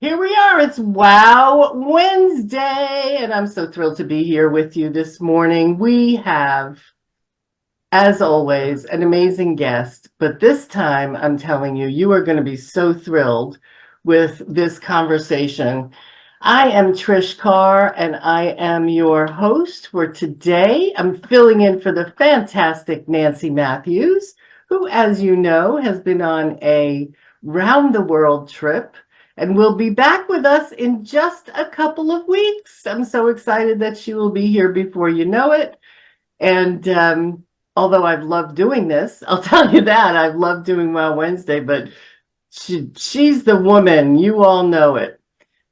Here we are. It's Wow Wednesday, and I'm so thrilled to be here with you this morning. We have, as always, an amazing guest, but this time I'm telling you, you are going to be so thrilled with this conversation. I am Trish Carr, and I am your host for today. I'm filling in for the fantastic Nancy Matthews, who, as you know, has been on a round the world trip and will be back with us in just a couple of weeks. I'm so excited that she will be here before you know it. And although I've loved doing this, I'll tell you that I've loved doing Wow Wednesday, but she's the woman. You all know it.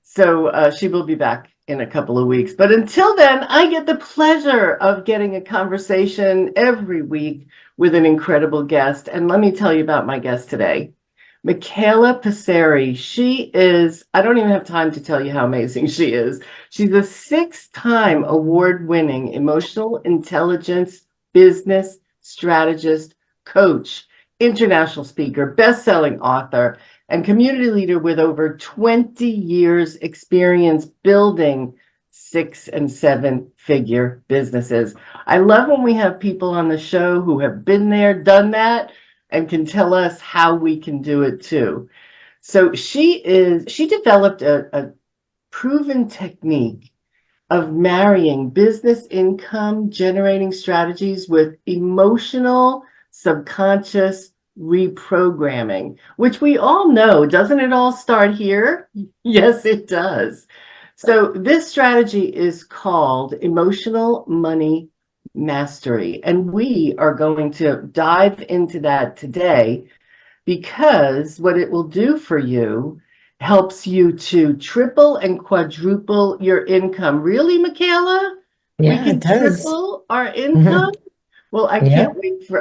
So she will be back in a couple of weeks. But until then, I get the pleasure of getting a conversation every week with an incredible guest. And let me tell you about my guest today. Micaela Passeri. She is, I don't even have time to tell you how amazing she is. She's a 6-time award-winning emotional intelligence business strategist, coach, international speaker, best-selling author, and community leader with over 20 years experience building 6- and 7-figure businesses. I love when we have people on the show who have been there, done that, and can tell us how we can do it too. So she developed a proven technique of marrying business income generating strategies with emotional subconscious reprogramming, which we all know. Doesn't it all start here? Yes, it does. So this strategy is called emotional money mastery. And we are going to dive into that today because what it will do for you helps you to triple and quadruple your income. Really, Micaela? We Yeah, it can does. triple our income? Mhm. Well, Yeah.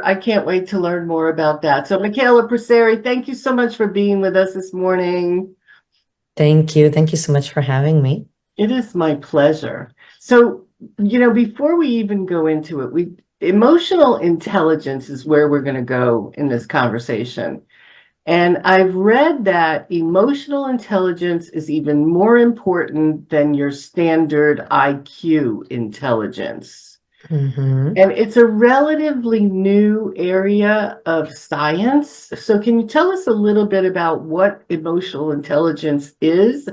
I can't wait to learn more about that. So Micaela Passeri, thank you so much for being with us this morning. Thank you. Thank you so much for having me. It is my pleasure. So, before we even go into it, emotional intelligence is where we're going to go in this conversation. And I've read that emotional intelligence is even more important than your standard IQ intelligence. hmm And it's a relatively new area of science. So, can you tell us a little bit about what emotional intelligence is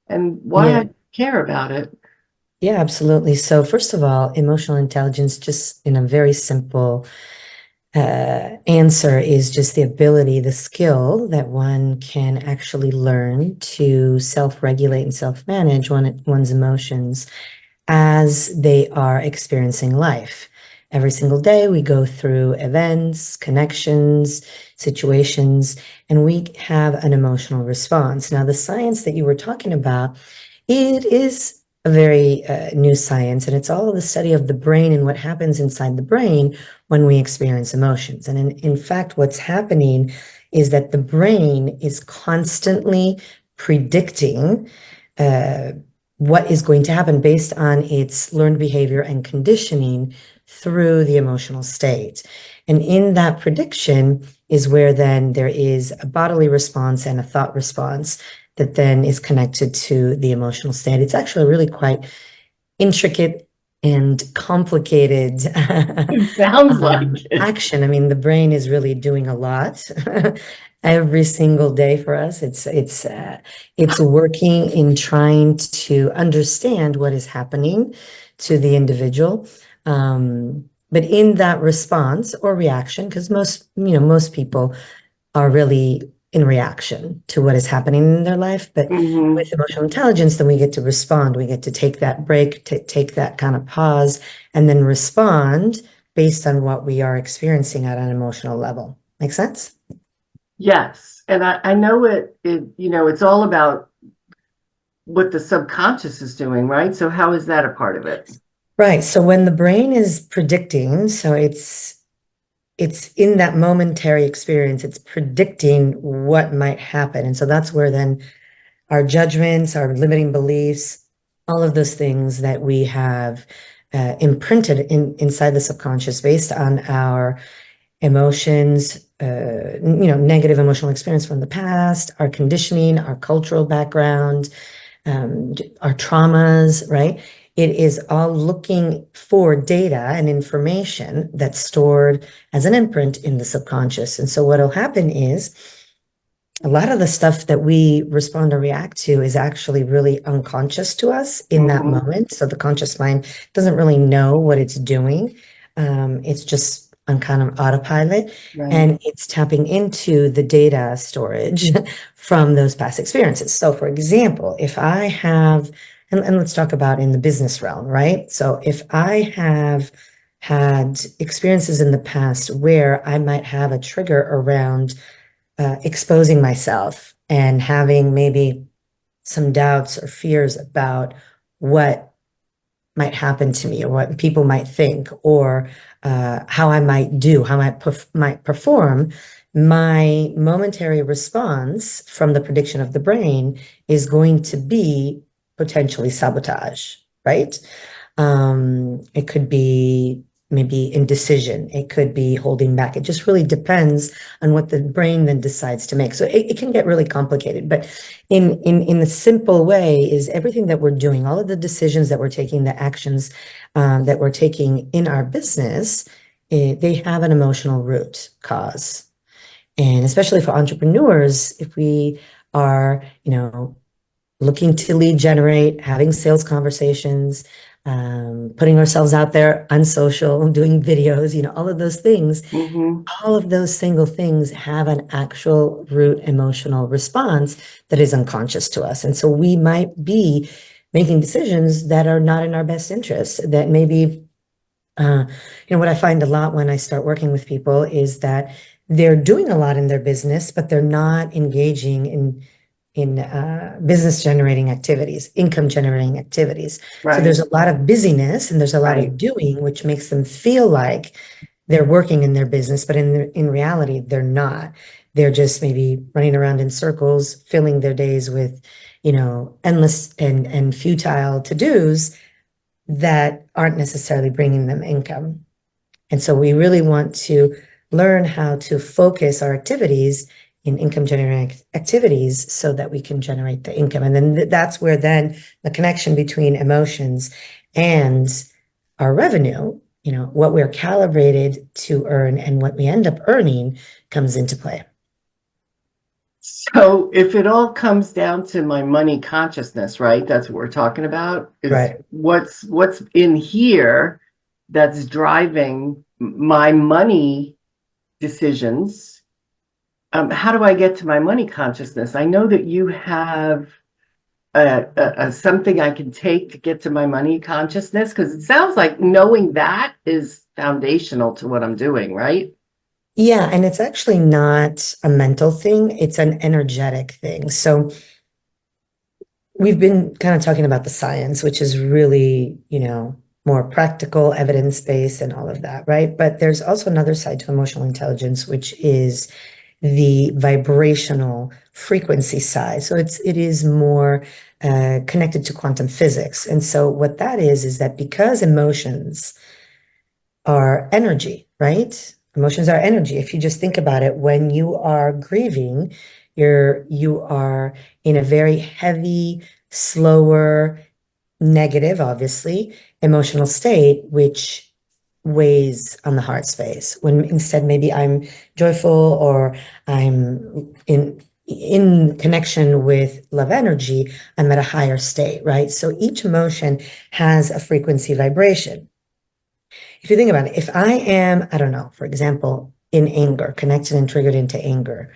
and why Yeah. I care about it? Yeah, absolutely. So first of all, emotional intelligence, just in a very simple answer, is just the ability, the skill that one can actually learn to self-regulate and self-manage one's emotions as they are experiencing life. Every single day, we go through events, connections, situations, and we have an emotional response. Now, the science that you were talking about, it is a very new science, and it's all the study of the brain and what happens inside the brain when we experience emotions. And in fact, what's happening is that the brain is constantly predicting uh, what is going to happen based on its learned behavior and conditioning through the emotional state. And in that prediction is where then there is a bodily response and a thought response that then is connected to the emotional state. It's actually really quite intricate and complicated It sounds like it. action. I mean, the brain is really doing a lot every single day for us. It's working in trying to understand what is happening to the individual. But in that response or reaction, because most people are really in reaction to what is happening in their life. But Mhm. with emotional intelligence, then we get to respond. We get to take that break, to take that kind of pause, and then respond based on what we are experiencing at an emotional level. Make sense? Yes. And I know it's all about what the subconscious is doing, right? So how is that a part of it? Right. So when the brain is predicting, so it's in that momentary experience, it's predicting what might happen. And so that's where then our judgments, our limiting beliefs, all of those things that we have imprinted inside the subconscious based on our emotions, negative emotional experience from the past, our conditioning, our cultural background, our traumas, right? It is all looking for data and information that's stored as an imprint in the subconscious. And so what will happen is a lot of the stuff that we respond or react to is actually really unconscious to us in that Mm-hmm. moment. So the conscious mind doesn't really know what it's doing. It's just on kind of autopilot, Right. and it's tapping into the data storage from those past experiences. So, for example, if I have, and let's talk about in the business realm, right? So if I have had experiences in the past where I might have a trigger around exposing myself and having maybe some doubts or fears about what might happen to me or what people might think or how I might do, how I might perform, my momentary response from the prediction of the brain is going to be potentially sabotage, right? It could be maybe indecision. It could be holding back. It just really depends on what the brain then decides to make. So it can get really complicated. But in the simple way is everything that we're doing, all of the decisions that we're taking, the actions that we're taking in our business, they have an emotional root cause. And especially for entrepreneurs, if we are, looking to lead generate, having sales conversations, putting ourselves out there on social, doing videos, all of those things, Mm-hmm. all of those single things have an actual root emotional response that is unconscious to us. And so we might be making decisions that are not in our best interest, that maybe what I find a lot when I start working with people is that they're doing a lot in their business, but they're not engaging in business generating activities, income generating activities. So Right. there's a lot of busyness and there's a lot Right. of doing, which makes them feel like they're working in their business, but in reality, they're not. They're just maybe running around in circles, filling their days with, endless and futile to-dos that aren't necessarily bringing them income. And so we really want to learn how to focus our activities in income generating activities so that we can generate the income. And then that's where then the connection between emotions and our revenue, what we're calibrated to earn and what we end up earning comes into play. So if it all comes down to my money consciousness, right? That's what we're talking about, is Right. what's in here that's driving my money decisions. How do I get to my money consciousness? I know that you have something I can take to get to my money consciousness, because it sounds like knowing that is foundational to what I'm doing, right? Yeah, and it's actually not a mental thing, it's an energetic thing. So we've been kind of talking about the science, which is really, more practical, evidence-based and all of that, right? But there's also another side to emotional intelligence, which is the vibrational frequency side. So it is more connected to quantum physics. And so what that is that because emotions are energy, right? Emotions are energy. If you just think about it, when you are grieving, you are in a very heavy, slower, negative, obviously, emotional state, which weighs on the heart space. When instead maybe I'm joyful or I'm in connection with love energy, I'm at a higher state, right? So each emotion has a frequency vibration. If you think about it, if I am, I don't know, for example, in anger, connected and triggered into anger,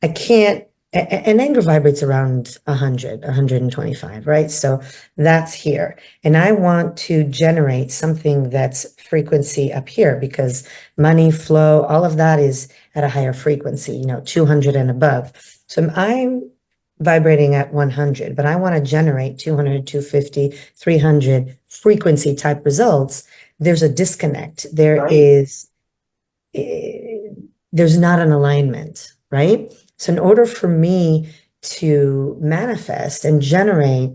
I can't, and anger vibrates around 100, 125, right? So that's here. And I want to generate something that's frequency up here because money flow, all of that is at a higher frequency, 200 and above. So I'm vibrating at 100, but I want to generate 200, 250, 300 frequency type results. There's a disconnect. Right. Eh, there's not an alignment, right? So in order for me to manifest and generate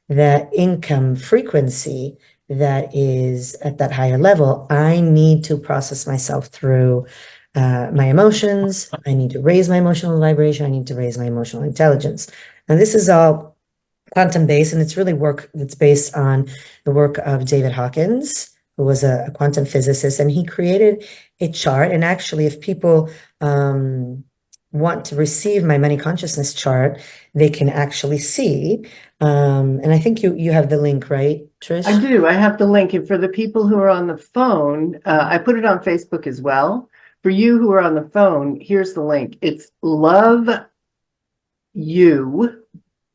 that income frequency that is at that higher level, I need to process myself through my emotions. I need to raise my emotional vibration. I need to raise my emotional intelligence. And this is all quantum based, and it's really work that's based on the work of David Hawkins, who was a quantum physicist, and he created a chart. And actually, if people want to receive my money consciousness chart, they can actually see. And I think you have the link, right, I Trish? do. I have the link. And for the people who are on the phone, I put it on Facebook as well. For you who are on the phone, here's the link. It's Love You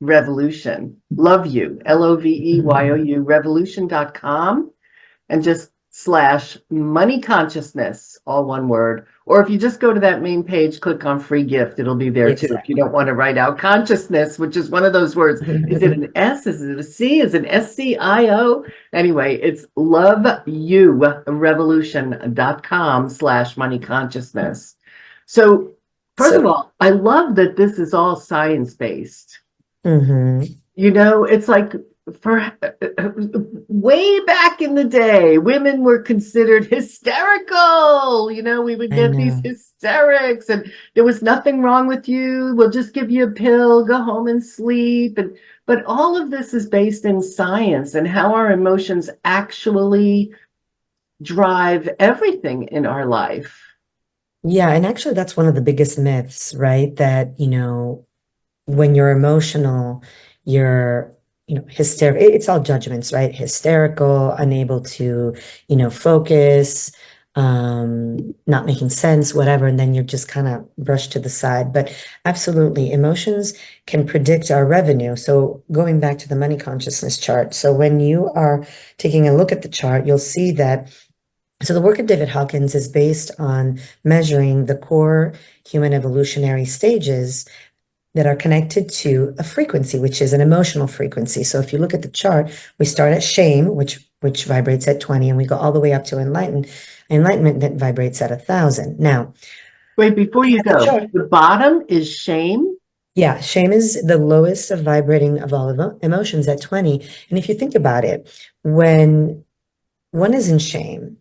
Revolution. Love You, LOVEYOU, revolution.com. And just slash money consciousness, all one word. Or if you just go to that main page, click on free gift, it'll be there too. If you Exactly. don't want to write out consciousness, which is one of those words. Is it an S? Is it a C? Is it SCIO? Anyway, it's loveyourevolution.com slash money consciousness. So first of So, all, I love that this is all science based. mhm, It's like for way back in the day, women were considered hysterical. We would I get these know. hysterics, and there was nothing wrong with you. We'll just give you a pill, go home and sleep. But all of this is based in science and how our emotions actually drive everything in our life. Yeah, and actually that's one of the biggest myths, right? That, when you're emotional, you're, hysterical. It's all judgments, right? Hysterical, unable to, focus, not making sense, whatever, and then you're just kind of brushed to the side. But absolutely, emotions can predict our revenue. So going back to the money consciousness chart. So when you are taking a look at the chart, you'll see that so the work of David Hawkins is based on measuring the core human evolutionary stages that are connected to a frequency, which is an emotional frequency. So if you look at the chart, we start at shame, which vibrates at 20, and we go all the way up to enlightenment that vibrates at 1,000. Now, Wait, before looking you at the go, chart, the bottom is shame. yeah, shame is the lowest of vibrating of all emotions at 20. And if you think about it, when one is in shame,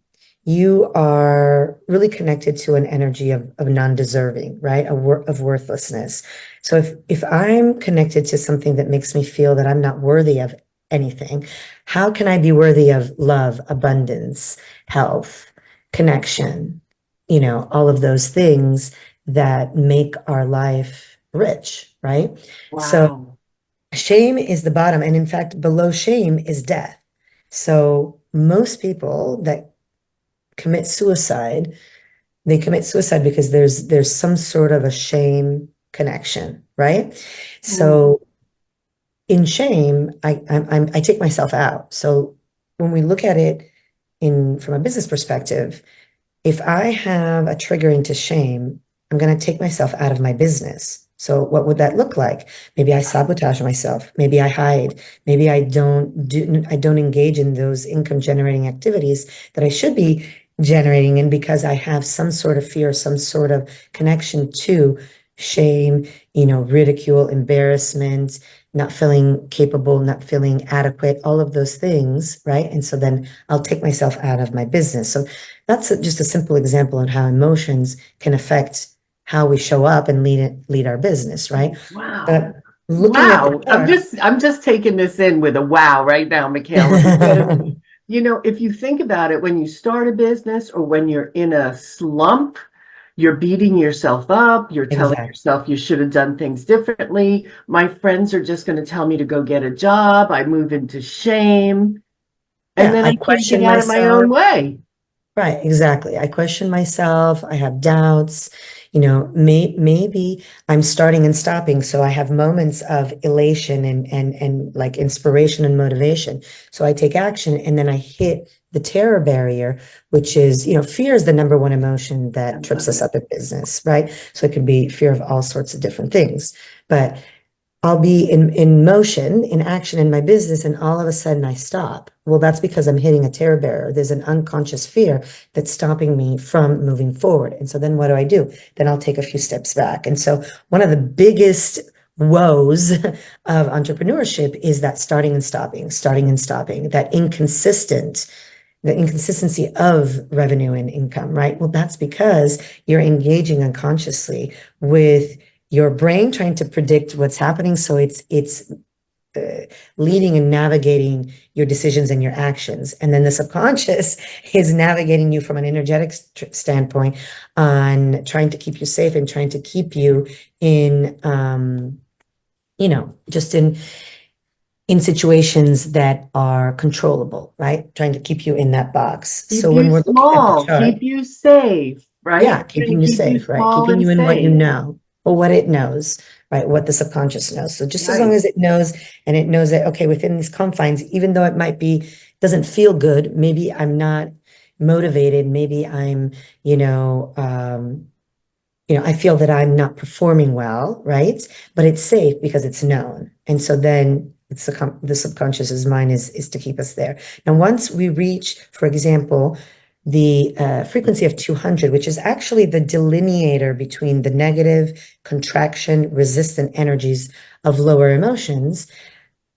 you are really connected to an energy of non-deserving, right? Of worthlessness. So if I'm connected to something that makes me feel that I'm not worthy of anything, how can I be worthy of love, abundance, health, connection, all of those things that make our life rich, right? So Wow. shame is the bottom, and in fact, below shame is death. So most people that commit suicide, they commit suicide because there's some sort of a shame connection, right? Mm. So in shame, I take myself out. So when we look at it in from a business perspective, if I have a trigger into shame, I'm going to take myself out of my business. So what would that look like? Maybe I sabotage myself. Maybe I hide. Maybe I don't engage in those income generating activities that I should be generating in because I have some sort of fear, some sort of connection to shame, ridicule, embarrassment, not feeling capable, not feeling adequate, all of those things, right? And so then I'll take myself out of my business. So that's just a simple example of how emotions can affect how we show up and lead our business, right? Wow. But looking at the Wow. I'm chart, just I'm just taking this in with a wow right now, Michaela, because if you think about it, when you start a business or when you're in a slump, you're beating yourself up, you're telling exactly. yourself you should have done things differently. My friends are just going to tell me to go get a job. I move into shame, and Yeah, then I I can't get question out of my own myself. way. Right, exactly. I question myself. I have doubts. Maybe I'm starting and stopping. So I have moments of elation and like inspiration and motivation. So I take action and then I hit the terror barrier, which is, fear is the number one emotion I that trips love us it. up in business, right? So it could be fear of all sorts of different things. But I'll be in motion, in action in my business, and all of a sudden I stop. Well, that's because I'm hitting a terror barrier. There's an unconscious fear that's stopping me from moving forward. And so then what do? Then I'll take a few steps back. And so one of the biggest woes of entrepreneurship is that starting and stopping, that inconsistent the inconsistency of revenue and income, right? Well, that's because you're engaging unconsciously with your brain trying to predict what's happening. So it's leading and navigating your decisions and your actions. And then the subconscious is navigating you from an energetic standpoint on trying to keep you safe and trying to keep you in, just in situations that are controllable, right? Trying to keep you in that box. Keep So when you we're looking at the small, chart, keep you safe, right? yeah, Trying keeping to you keep you safe, right? small Keeping and you in what you safe. know or what it knows, right? What the subconscious knows. So just as long Right. as it knows and it knows that, okay, within these confines, even though it might be, doesn't feel good, maybe I'm not motivated, maybe I'm, you know, I feel that I'm not performing well, right? But it's safe because it's known. And so then it's the subconscious's mind is to keep us there. Now, once we reach, for example, the frequency of 200, which is actually the delineator between the negative, contraction, resistant energies of lower emotions,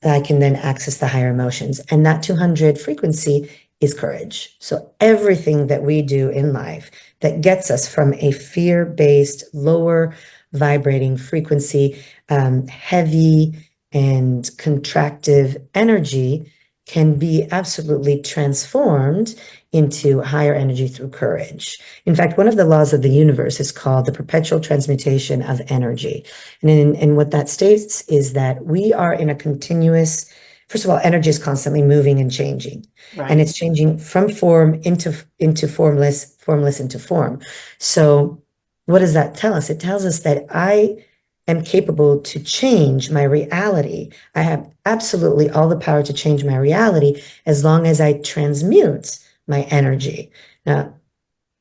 I can then access the higher emotions. And that 200 frequency is courage. So everything that we do in life that gets us from a fear-based, lower vibrating frequency, heavy and contractive energy can be absolutely transformed into higher energy through courage. In fact, one of the laws of the universe is called the perpetual transmutation of energy. And what that states is that we are in a continuous, first of all, energy is constantly moving and changing. And Right. it's changing from form into formless, formless into form. So what does that tell us? It tells us that I am capable to change my reality. I have absolutely all the power to change my reality as long as I transmute my energy. Now,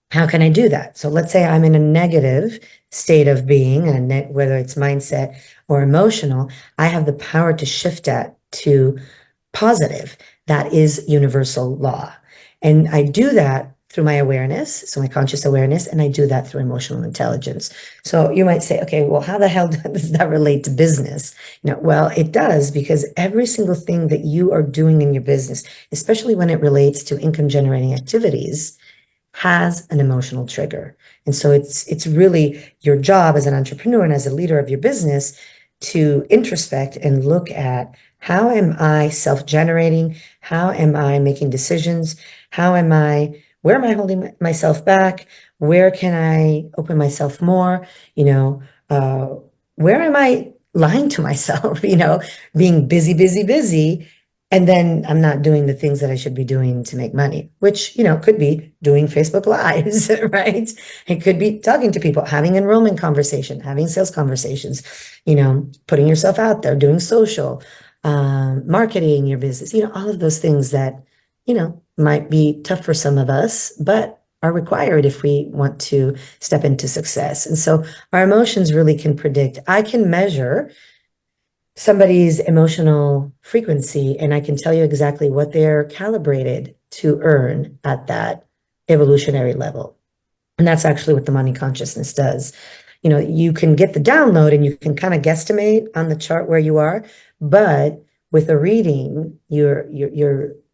how can I do that? So let's say I'm in a negative state of being, and whether it's mindset or emotional, I have the power to shift that to positive. That is universal law. And I do that through my awareness, so my conscious awareness, and I do that through emotional intelligence. So you might say, okay, well, how the hell does that relate to business? Well, it does, because every single thing that you are doing in your business, especially when it relates to income generating activities, has an emotional trigger. And so it's really your job as an entrepreneur and as a leader of your business to introspect and look at, how am I self-generating? How am I making decisions? Where am I holding myself back? Where can I open myself more? Uh, where am I lying to myself? Being busy, busy, busy, and then I'm not doing the things that I should be doing to make money, which, could be doing Facebook Lives, right? It could be talking to people, having enrollment conversation, having sales conversations, putting yourself out there, doing social, marketing your business, all of those things that, might be tough for some of us, but are required if we want to step into success. And so our emotions really can predict. I can measure somebody's emotional frequency, and I can tell you exactly what they're calibrated to earn at that evolutionary level. And that's actually what the money consciousness does. You can get the download and you can kind of guesstimate on the chart where you are, but with a reading, you're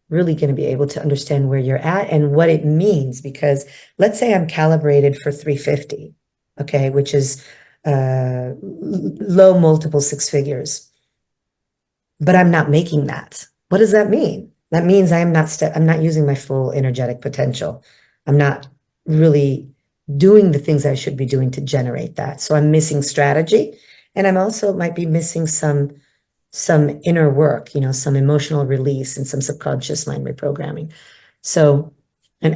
really going to be able to understand where you're at and what it means. Because let's say I'm calibrated for 350, okay, which is low multiple six figures, but I'm not making that. What does that mean? That means I'm not using my full energetic potential. I'm not really doing the things I should be doing to generate that. So I'm missing strategy, and I'm also might be missing some inner work, some emotional release and some subconscious mind reprogramming. So, and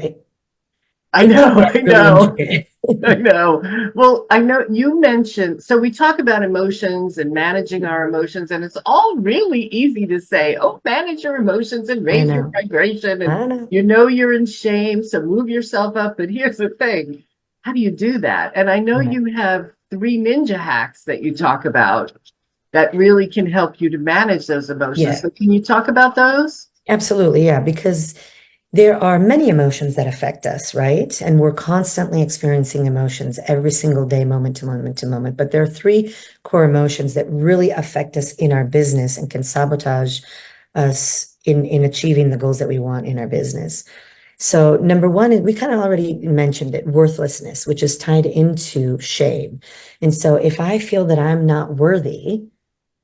I it can know, get I really know. intricate. I know. Well, I know you mentioned, so we talk about emotions and managing our emotions, and it's all really easy to say, oh, manage your emotions and I raise your know. vibration. And I know. you're in shame, so move yourself up. But here's the thing, how do you do that? And I know Right. you have 3 ninja hacks that you talk about that really can help you to manage those emotions. Yeah, So, can you talk about those? absolutely. Yeah, because there are many emotions that affect us, right? And we're constantly experiencing emotions every single day, moment to moment to moment. But there are three core emotions that really affect us in our business and can sabotage us in achieving the goals that we want in our business. So number one, we kind of already mentioned it, worthlessness, which is tied into shame. And so if I feel that I'm not worthy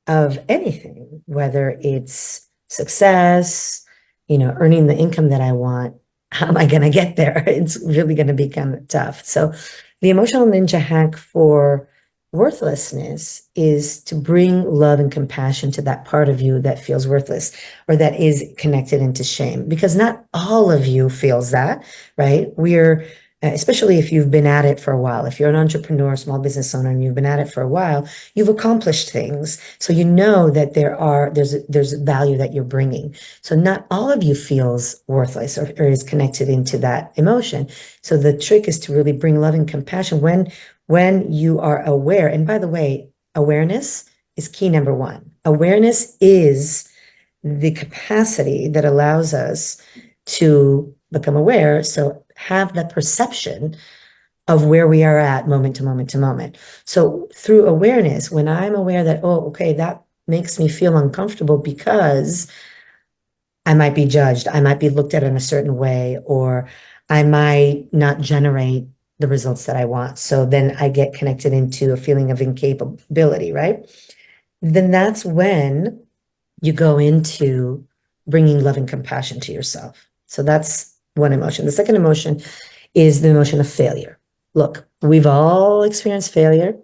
of anything, whether it's success, earning the income that I want, how am I going to get there? It's really going to be kind of tough. So the emotional ninja hack for worthlessness is to bring love and compassion to that part of you that feels worthless or that is connected into shame, because not all of you feels that, right? Especially if you've been at it for a while, if you're an entrepreneur, small business owner, and you've been at it for a while, you've accomplished things. So you know that there's value that you're bringing. So not all of you feels worthless or is connected into that emotion. So the trick is to really bring love and compassion when you are aware. And by the way, awareness is key number one. Awareness is the capacity that allows us to become aware. So have the perception of where we are at moment to moment to moment. So through awareness, when I'm aware that, oh, okay, that makes me feel uncomfortable because I might be judged, I might be looked at in a certain way, or I might not generate the results that I want. So then I get connected into a feeling of incapability, right? Then that's when you go into bringing love and compassion to yourself. So that's one emotion. The second emotion is the emotion of failure. Look, we've all experienced failure.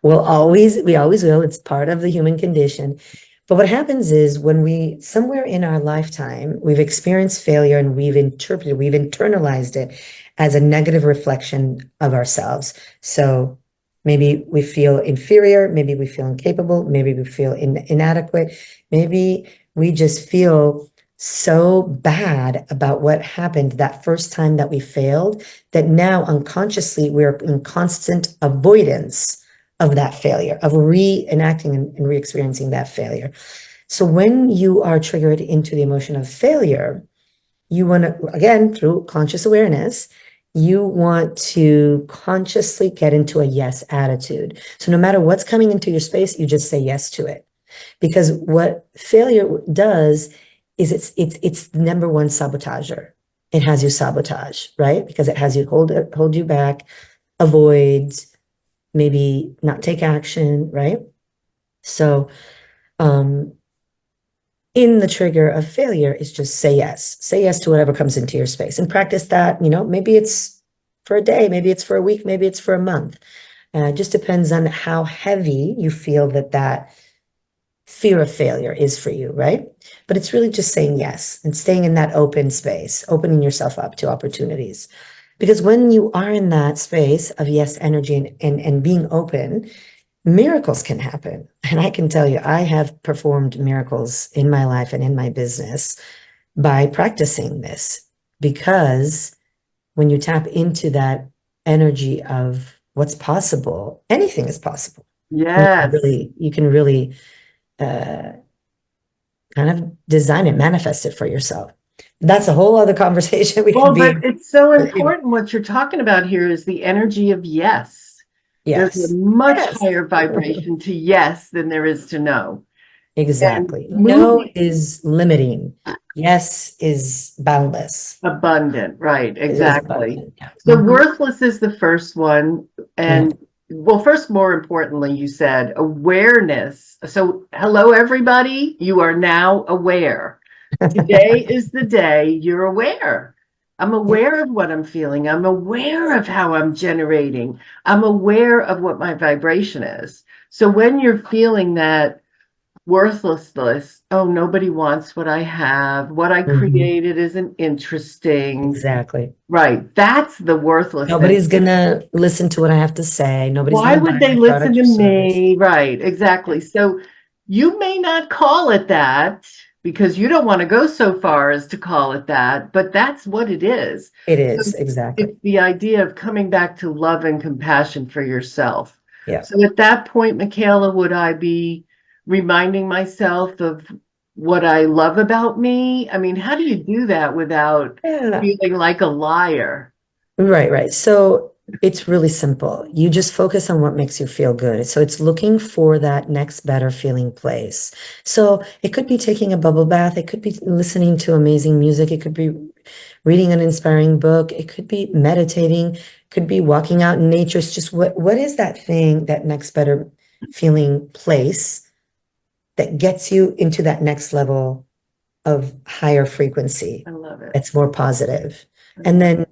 We always will. It's part of the human condition. But what happens is when somewhere in our lifetime, we've experienced failure and we've internalized it as a negative reflection of ourselves. So maybe we feel inferior, maybe we feel incapable, maybe we feel inadequate, maybe we just feel so bad about what happened that first time that we failed that now unconsciously we're in constant avoidance of that failure, of reenacting and re-experiencing that failure. So when you are triggered into the emotion of failure, you want to, again, through conscious awareness, you want to consciously get into a yes attitude. So no matter what's coming into your space, you just say yes to it. Because what failure does is it's the number one sabotager. It has you sabotage, right? Because it has you hold you back, avoid, maybe not take action, right? So in the trigger of failure is just say yes. Say yes to whatever comes into your space and practice that. Maybe it's for a day, maybe it's for a week, maybe it's for a month. It just depends on how heavy you feel that fear of failure is for you, right? But it's really just saying yes and staying in that open space, opening yourself up to opportunities. Because when you are in that space of yes energy and being open, miracles can happen. And I can tell you, I have performed miracles in my life and in my business by practicing this. Because when you tap into that energy of what's possible, anything is possible. Yes. You can really uh, kind of design it, manifest it for yourself. That's a whole other conversation we could Well, but be, it's so you know, important. What you're talking about here is the energy of yes. There's a yes, much yes, higher vibration to yes than there is to no. And exactly. No moving is limiting. Yes is boundless. abundant, right? It is Exactly. abundant. Yeah. So worthless is the first one. Yeah. And well, first, more importantly, you said awareness. So, hello, everybody. You are now aware. Today is the day you're aware. I'm Yeah. aware of what I'm feeling. I'm aware of how I'm generating. I'm aware of what my vibration is. So when you're feeling that worthlessness, oh, nobody wants what I have. What I Mhm. created isn't interesting. Exactly. Right. That's the worthlessness. Nobody's gonna listen to what I have to say. Nobody's Why gonna buy would they my listen product to or service. me? Right, Yeah. exactly. So you may not call it that because you don't want to go so far as to call it that, but that's what it is. It So is, exactly. it's the idea of coming back to love and compassion for yourself. Yeah. So at that point, Michaela, would I be reminding myself of what I love about me? I mean, how do you do that without Yeah. feeling like a liar? Right, right. So It's really simple. You just focus on what makes you feel good. So it's looking for that next better feeling place. So it could be taking a bubble bath. It could be listening to amazing music. It could be reading an inspiring book. It could be meditating. It could be walking out in nature. It's just what is that thing, that next better feeling place that gets you into that next level of higher frequency I love it. that's more positive. I And love then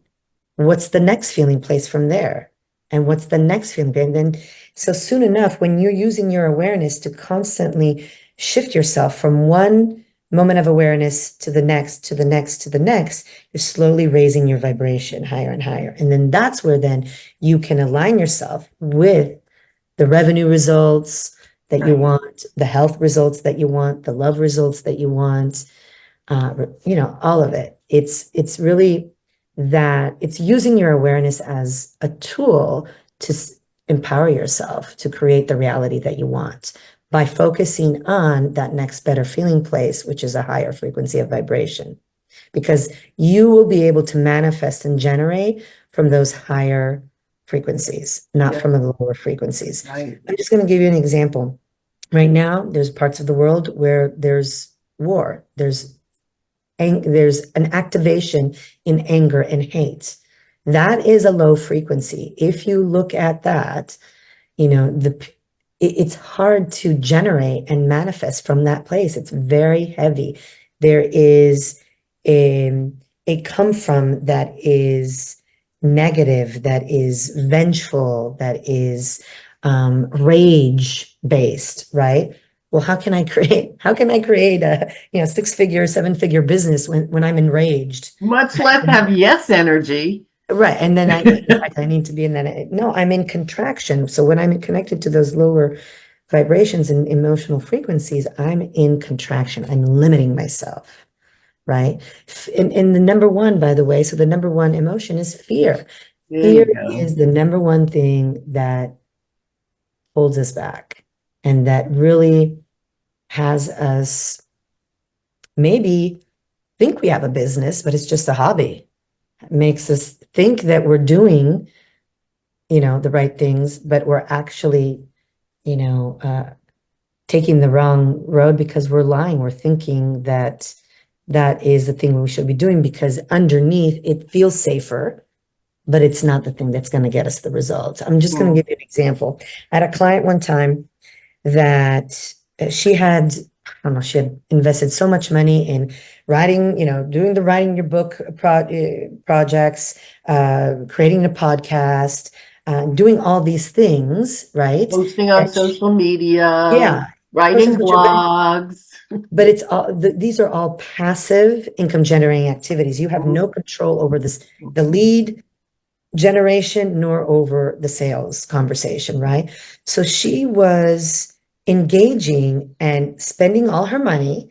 what's the next feeling place from there? And what's the next feeling? And then, so soon enough, when you're using your awareness to constantly shift yourself from one moment of awareness to the next, to the next, to the next, you're slowly raising your vibration higher and higher. And then that's where then you can align yourself with the revenue results that you Right. want, the health results that you want, the love results that you want, all of it. It's really that it's using your awareness as a tool to empower yourself to create the reality that you want by focusing on that next better feeling place, which is a higher frequency of vibration, because you will be able to manifest and generate from those higher frequencies, not Yeah. from the lower frequencies. Right. I'm just going to give you an example. Right now, there's parts of the world where there's war, there's an activation in anger and hate. That is a low frequency. If you look at that, it's hard to generate and manifest from that place. It's very heavy. There is a come from that is negative, that is vengeful, that is rage based, right? Well, how can I create a, 6-figure, 7-figure business when I'm enraged? Much less have yes energy. Right. And then I need to be in that. No, I'm in contraction. So when I'm connected to those lower vibrations and emotional frequencies, I'm in contraction. I'm limiting myself. Right. And the number one, by the way, so the number one emotion is fear. There Fear you go. is the number one thing that holds us back and that really has us maybe think we have a business, but it's just a hobby. It makes us think that we're doing the right things, but we're actually, taking the wrong road because we're lying. We're thinking that that is the thing we should be doing because underneath it feels safer, but it's not the thing that's going to get us the results. I'm just going to give you an example. I had a client one time that she had, I don't know, she had invested so much money in writing, doing the writing your book projects, creating a podcast, doing all these things, right? Posting on That social media, yeah, posting writing social, blogs. but it's all these are all passive income generating activities. You have no control over this, the lead generation, nor over the sales conversation, right? So she was engaging and spending all her money,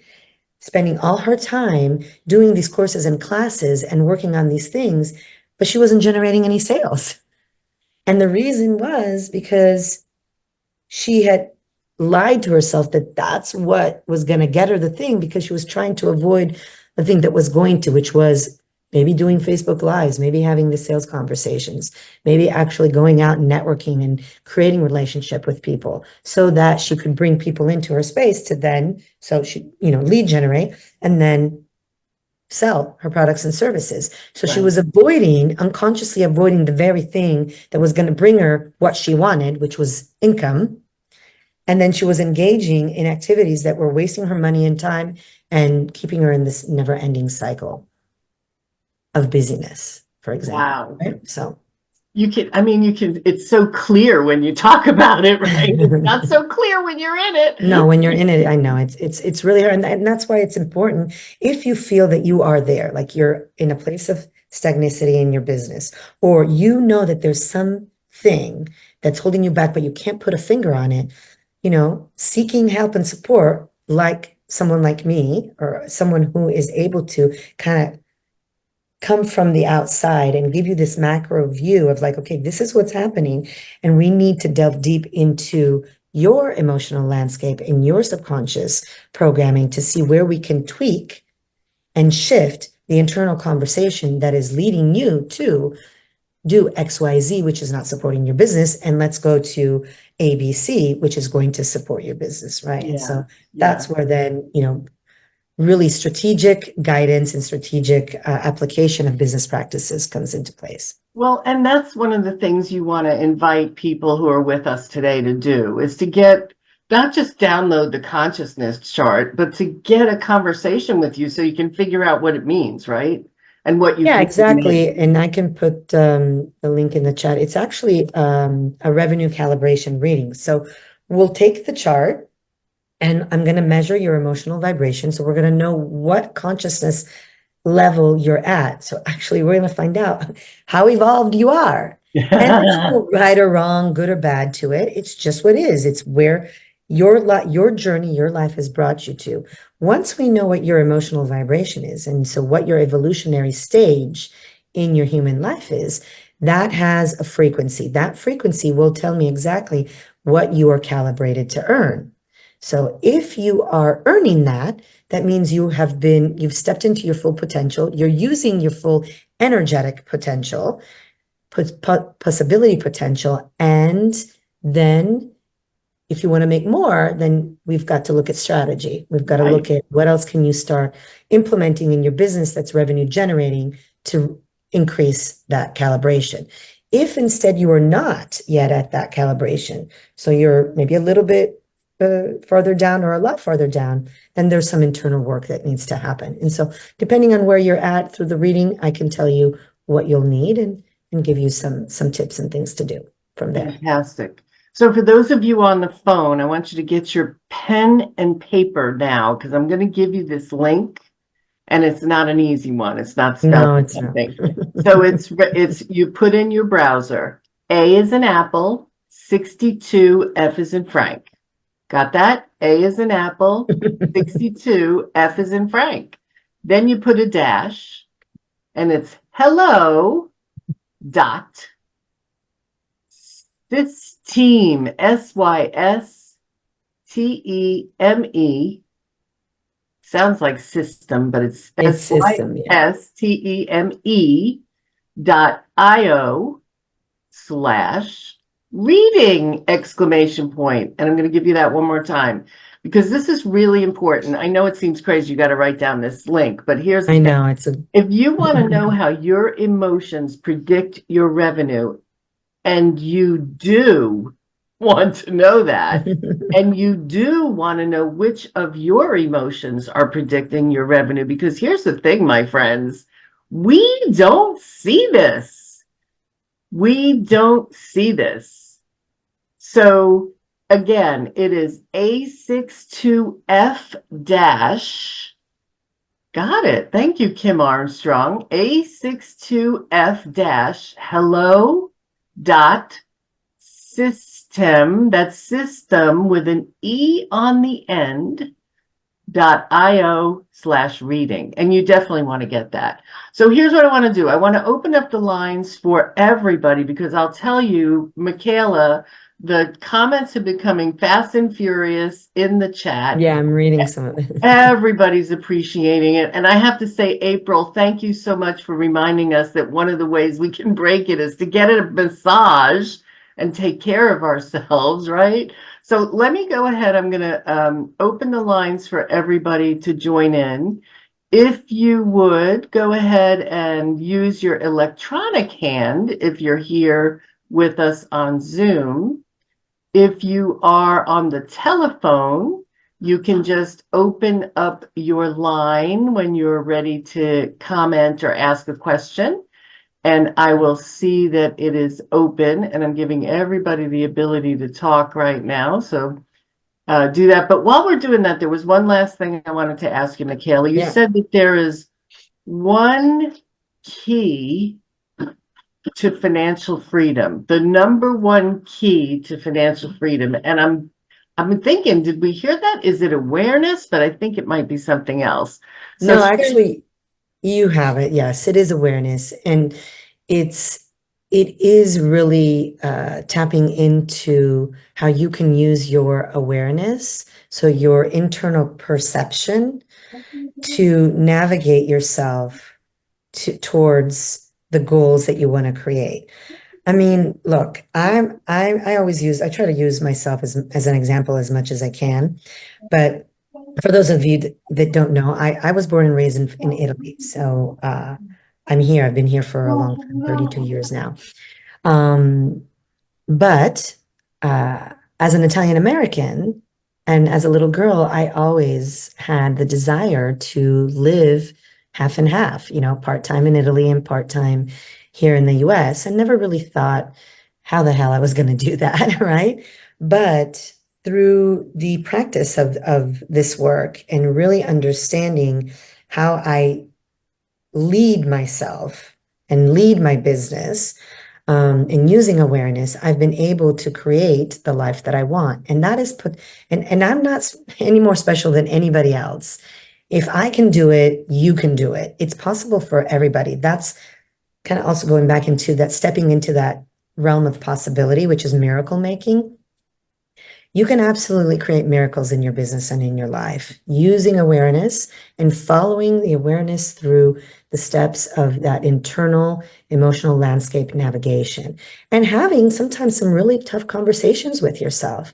spending all her time doing these courses and classes and working on these things, but she wasn't generating any sales. And the reason was because she had lied to herself that that's what was going to get her the thing because she was trying to avoid the thing that was going to, which was maybe doing Facebook Lives, maybe having the sales conversations, maybe actually going out and networking and creating relationship with people so that she could bring people into her space to then, so she, lead generate and then sell her products and services. So she was unconsciously avoiding the very thing that was going to bring her what she wanted, which was income. And then she was engaging in activities that were wasting her money and time and keeping her in this never ending cycle of busyness, for example. Wow. Right? So it's so clear when you talk about it, right? It's not so clear when you're in it. no, when you're in it, I know it's really hard. And that's why it's important if you feel that you are there, like you're in a place of stagnicity in your business, or that there's something that's holding you back, but you can't put a finger on it, seeking help and support, like someone like me or someone who is able to kind of come from the outside and give you this macro view of like, okay, this is what's happening. And we need to delve deep into your emotional landscape and your subconscious programming to see where we can tweak and shift the internal conversation that is leading you to do XYZ, which is not supporting your business, and let's go to ABC, which is going to support your business, right? And Yeah. so Yeah. that's where then, really strategic guidance and strategic application of business practices comes into place. Well, and that's one of the things you want to invite people who are with us today to do is to get not just download the consciousness chart, but to get a conversation with you so you can figure out what it means, right? And what you Yeah, can exactly. make. And I can put the link in the chat. It's actually a revenue calibration reading. So we'll take the chart and I'm going to measure your emotional vibration. So we're going to know what consciousness level you're at. So actually, we're going to find out how evolved you are. And there's no right or wrong, good or bad to it. It's just what is. It's where your journey, your life has brought you to. Once we know what your emotional vibration is, and so what your evolutionary stage in your human life is, that has a frequency. That frequency will tell me exactly what you are calibrated to earn. So if you are earning that, that means you've stepped into your full potential. You're using your full energetic potential, possibility potential. And then if you want to make more, then we've got to look at strategy. We've got to Right. look at what else can you start implementing in your business that's revenue generating to increase that calibration. If instead you are not yet at that calibration, so you're maybe a little bit farther down or a lot farther down, then there's some internal work that needs to happen. And so depending on where you're at through the reading, I can tell you what you'll need and give you some tips and things to do from there. Fantastic. So for those of you on the phone, I want you to get your pen and paper now because I'm going to give you this link and it's not an easy one. It's not spelled No, it's not. something. So it's you put in your browser. A is in Apple, 62, F is in Frank. Got that? A is in Apple, 62, F is in Frank. Then you put a dash and it's hello dot Systeme, Systeme. Sounds like system, but it's It's system, yeah. Systeme.io/reading exclamation point. And I'm going to give you that one more time because this is really important. I know it seems crazy. You got to write down this link, but here's the I thing. know it's a If you want to know how your emotions predict your revenue, and you do want to know that, and you do want to know which of your emotions are predicting your revenue, because here's the thing, my friends, we don't see this. We don't see this. So again, it is A62F dash. Got it. Thank you, Kim Armstrong. A62F dash hello dot system, that's system with an E on the end, .io/reading. And you definitely want to get that. So here's what I want to do. I want to open up the lines for everybody because I'll tell you, Micaela, the comments have been coming fast and furious in the chat. Yeah, I'm reading some of it. Everybody's appreciating it. And I have to say, April, thank you so much for reminding us that one of the ways we can break it is to get a massage and take care of ourselves, right? So let me go ahead. I'm going to open the lines for everybody to join in. If you would go ahead and use your electronic hand if you're here with us on Zoom. If you are on the telephone, you can just open up your line when you're ready to comment or ask a question. And I will see that it is open, and I'm giving everybody the ability to talk right now. So do that. But while we're doing that, there was one last thing I wanted to ask you, Micaela. You said that there is one key to financial freedom, the number one key to financial freedom. And I'm thinking, did we hear that? Is it awareness? But I think it might be something else. So No, actually, you have it. Yes, it is awareness. And it is really tapping into how you can use your awareness, so your internal perception, to navigate yourself towards the goals that you want to create. I mean, look, I try to use myself as an example as much as I can. But for those of you that don't know, I was born and raised in Italy. So I'm here. I've been here for a long time, 32 years now. Um, but as an Italian American and as a little girl, I always had the desire to live half and half, part-time in Italy and part-time here in the US, and never really thought how the hell I was going to do that, right? But through the practice of this work and really understanding how I lead myself and lead my business, and using awareness, I've been able to create the life that I want. And that is and I'm not any more special than anybody else. If I can do it, you can do it. It's possible for everybody. That's kind of also going back into that, stepping into that realm of possibility, which is miracle making. You can absolutely create miracles in your business and in your life using awareness and following the awareness through the steps of that internal emotional landscape navigation and having sometimes some really tough conversations with yourself,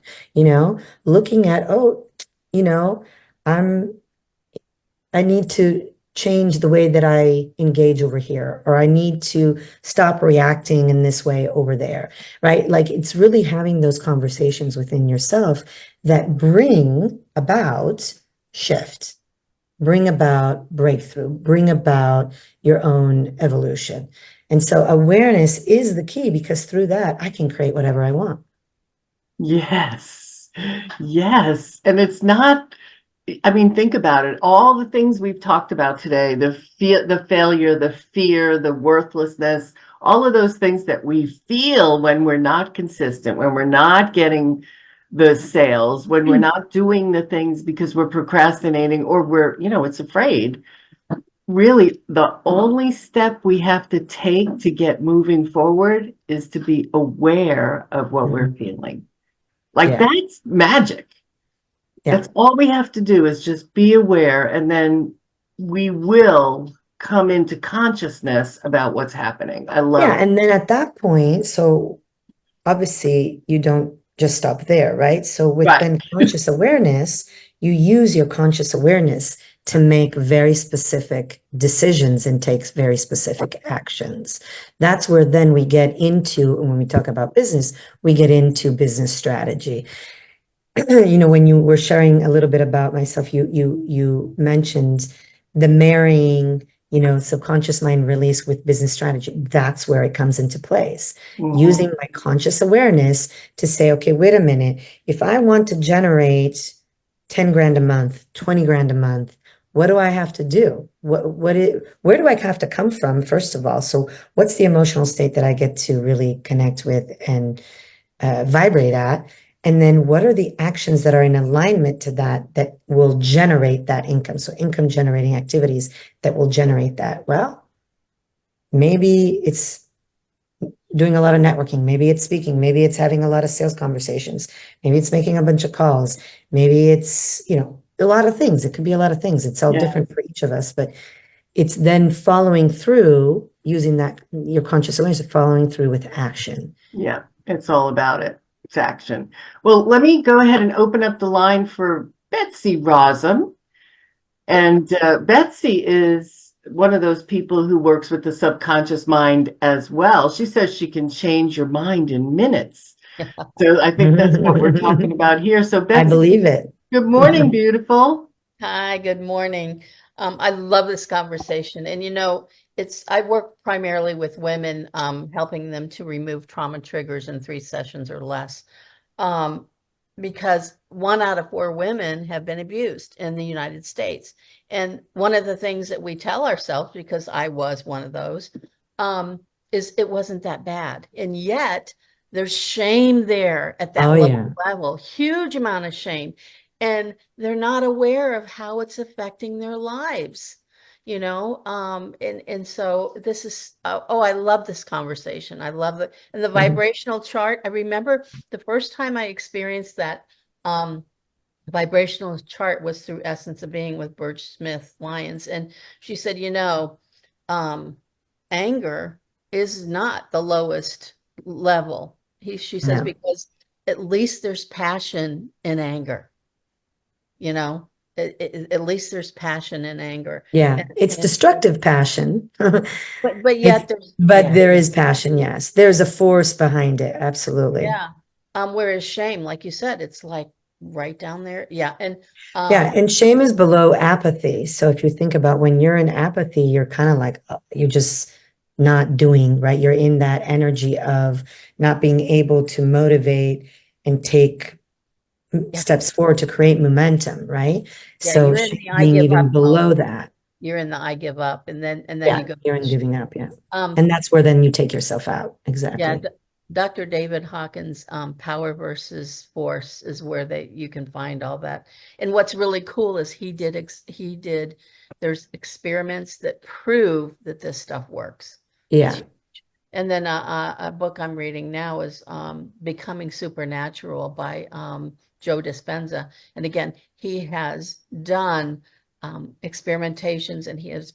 looking at, oh, you know, I'm I need to change the way that I engage over here, or I need to stop reacting in this way over there, right? Like it's really having those conversations within yourself that bring about shift, bring about breakthrough, bring about your own evolution. And so awareness is the key because through that, I can create whatever I want. Yes. Yes. And it's not, I mean, think about it. All the things we've talked about today, the failure, the fear, the worthlessness, all of those things that we feel when we're not consistent, when we're not getting the sales, when we're not doing the things because we're procrastinating or it's afraid. Really, the only step we have to take to get moving forward is to be aware of what we're feeling. Like Yeah. that's magic. Yeah. That's all we have to do is just be aware, and then we will come into consciousness about what's happening. I love Yeah. it. And then at that point, so obviously you don't just stop there, right? So with Right. then conscious awareness, you use your conscious awareness to make very specific decisions and takes very specific actions. That's where then we get into, when we talk about business, we get into business strategy. When you were sharing a little bit about myself, you mentioned the marrying, subconscious mind release with business strategy. That's where it comes into place. Mhm. Using my conscious awareness to say, okay, wait a minute, if I want to generate 10 grand a month, 20 grand a month, what do I have to do? Where do I have to come from, first of all? So what's the emotional state that I get to really connect with and vibrate at? And then what are the actions that are in alignment to that will generate that income? So income generating activities that will generate that. Well, maybe it's doing a lot of networking. Maybe it's speaking. Maybe it's having a lot of sales conversations. Maybe it's making a bunch of calls. Maybe it's, a lot of things. It could be a lot of things. It's all Yeah. different for each of us, but it's then following through using that, your conscious awareness of following through with action. Yeah. It's all about it. It's action. Well, let me go ahead and open up the line for Betsy Rosum. And Betsy is one of those people who works with the subconscious mind as well. She says she can change your mind in minutes. So I think that's what we're talking about here. So I Betsy, believe it. good morning, beautiful. Hi, good morning. I love this conversation. And I work primarily with women, helping them to remove trauma triggers in 3 sessions or less. Um, because 1 out of 4 women have been abused in the United States. And one of the things that we tell ourselves, because I was one of those, um, is it wasn't that bad. And yet there's shame there at that Oh, lower yeah. level, huge amount of shame. And they're not aware of how it's affecting their lives. And so this is I love this conversation. I love it. And the vibrational chart, I remember the first time I experienced that vibrational chart was through Essence of Being with Birch Smith Lyons. And she said, um, anger is not the lowest level. She says, No. because at least there's passion in anger, you know, at least there's passion in anger. Yeah, And, it's and destructive passion. but It's, yet there's, but yeah, there is passion, yes. There's a force behind it, absolutely. yeah. Whereas shame, like you said, it's like right down there. Yeah. And Yeah, and shame is below apathy. So if you think about when you're in apathy, you're kind of like you're just not doing, right? You're in that energy of not being able to motivate and take yeah, steps forward to create momentum, right? yeah, So you're in shame the I being give even up mode. below that. You're in the I give up, and then you Yeah, go. you're in giving up, yeah. Um, And that's where then you take yourself out. yeah, Exactly. Dr. David Hawkins' Power versus Force is where you can find all that. And what's really cool is there's experiments that prove that this stuff works. It's Yeah, And then a book I'm reading now is Becoming Supernatural by Joe Dispenza. And again, he has done experimentations, and he has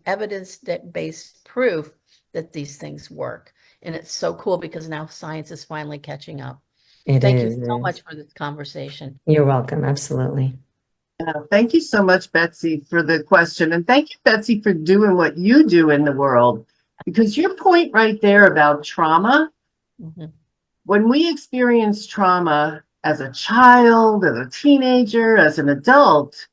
evidence-based proof that these things work. And it's so cool because now science is finally catching up. it Thank you is. It so much is. for this conversation. You're welcome. Absolutely. Thank you so much, Betsy, for the question. And thank you, Betsy, for doing what you do in the world. Because your point right there about trauma, Mhm. when we experience trauma as a child, as a teenager, as an adult,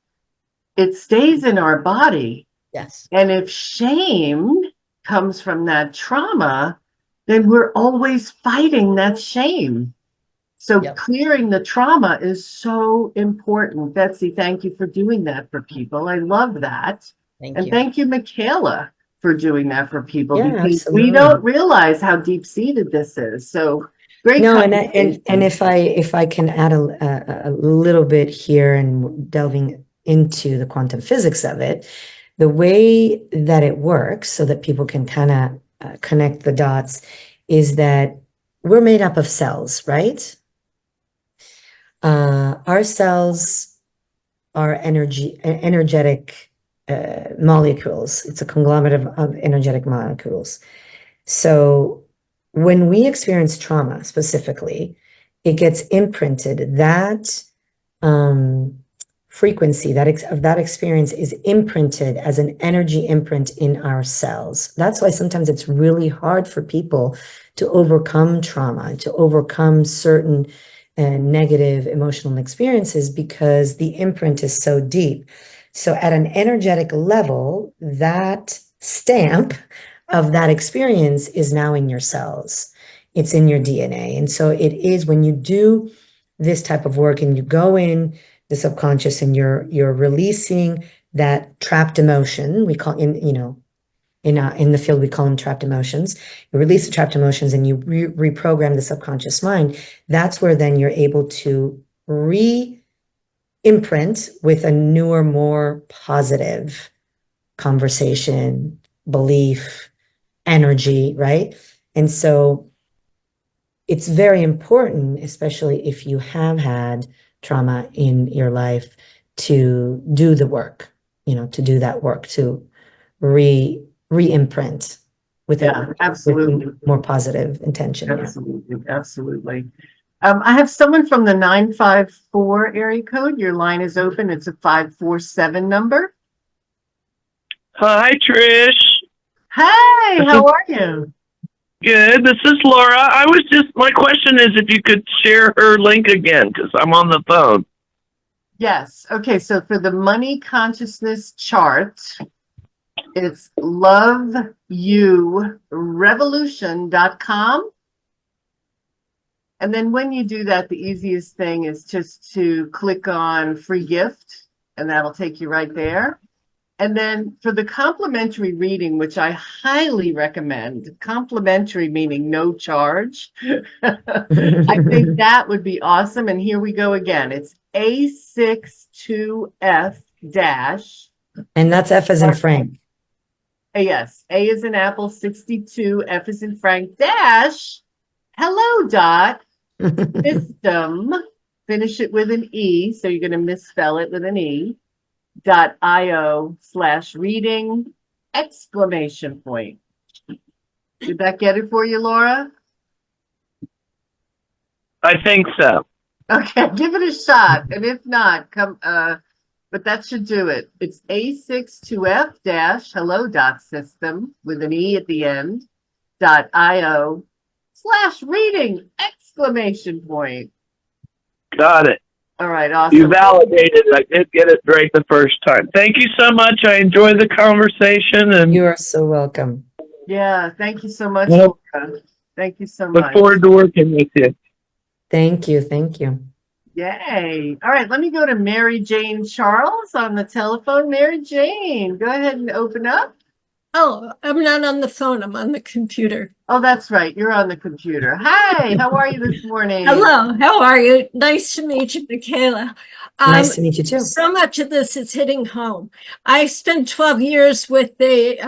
it stays in our body. Yes. And if shame comes from that trauma, then we're always fighting that shame. So Yep. clearing the trauma is so important. Betsy, thank you for doing that for people. I love that. Thank And you. thank you, Micaela, for doing that for people, Yeah, because we absolutely. don't realize how deep-seated this is. So great No, conversation. and if I can add a little bit here and delving into the quantum physics of it, the way that it works so that people can kind of connect the dots is that we're made up of cells, right? Our cells are energetic molecules. It's a conglomerate of energetic molecules. So when we experience trauma specifically, it gets imprinted. That frequency of that experience is imprinted as an energy imprint in our cells. That's why sometimes it's really hard for people to overcome trauma, to overcome certain negative emotional experiences because the imprint is so deep. So at an energetic level, that stamp of that experience is now in your cells. It's in your DNA. And so it is when you do this type of work and you go in the subconscious and you're releasing that trapped emotion. We call in the field we call them trapped emotions. You release the trapped emotions and you reprogram the subconscious mind. That's where then you're able to re-imprint with a newer, more positive conversation, belief, energy, right? And so it's very important, especially if you have had trauma in your life, to do the work, to do that work, to re-imprint with Absolutely. with more positive intention. Absolutely. Absolutely. I have someone from the 954 area code. Your line is open. It's a 547 number. Hi, Trish. Hey, This is how are you? good. This is Laura. My question is if you could share her link again, because I'm on the phone. Yes. Okay. So for the money consciousness chart, it's loveyourevolution.com. And then when you do that, the easiest thing is just to click on free gift, and that'll take you right there. And then for the complimentary reading, which I highly recommend, complimentary meaning no charge, I think that would be awesome. And here we go again. It's A62F dash. And that's F as in Frank. Yes, A is in Apple, 62, F is in Frank, dash, hello, dot, system, finish it with an E, so you're going to misspell it with an E, .io/reading, exclamation point. Did that get it for you, Laura? I think so. Okay, give it a shot. And if not, but that should do it. It's A62F dash hello dot system with an E at the end .io/reading exclamation point. Got it. All right, You awesome. validated. I did get it right the first time. Thank you so much. I enjoyed the conversation and You are so welcome. Yeah, thank you so much, Well, Laura. Thank you so look much. forward to working with you. Thank you. Thank you. Yay. All right, let me go to Mary Jane Charles on the telephone. Mary Jane, go ahead and open up. Oh, I'm not on the phone. I'm on the computer. Oh, that's right. You're on the computer. Hi, how are you this morning? Hello, how are you? Nice to meet you, Micaela. Nice to meet you too. So much of this is hitting home. I spent 12 years with a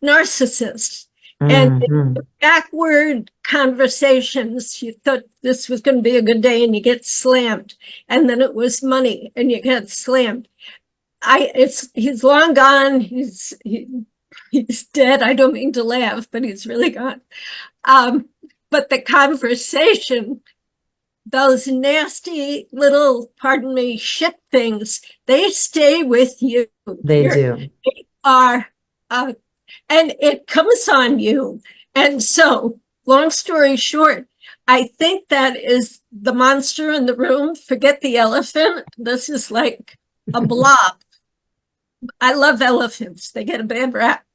narcissist, and Mhm. backward conversations. You thought this was going to be a good day, and you get slammed, and then it was money, and you get slammed. He's long gone. He's dead. I don't mean to laugh, but he's really gone. But the conversation, those nasty little, pardon me, shit things, they stay with you. They do. Are, and it comes on you. And so, long story short, I think that is the monster in the room. Forget the elephant. This is like a blob. I love elephants. They get a bad rap.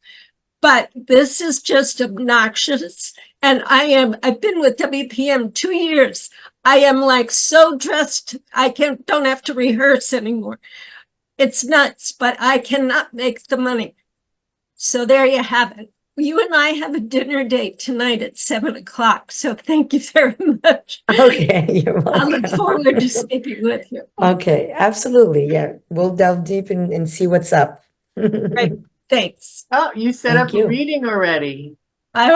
But this is just obnoxious. And I've been with WPM 2 years. I am like so dressed, don't have to rehearse anymore. It's nuts, but I cannot make the money. So there you have it. You and I have a dinner date tonight at 7:00. So thank you very much. Okay, you're I look welcome. forward to speaking with you. Okay, absolutely. Yeah, we'll delve deep and see what's up. Right. Thanks. Oh, you set Thank up you. a reading already. I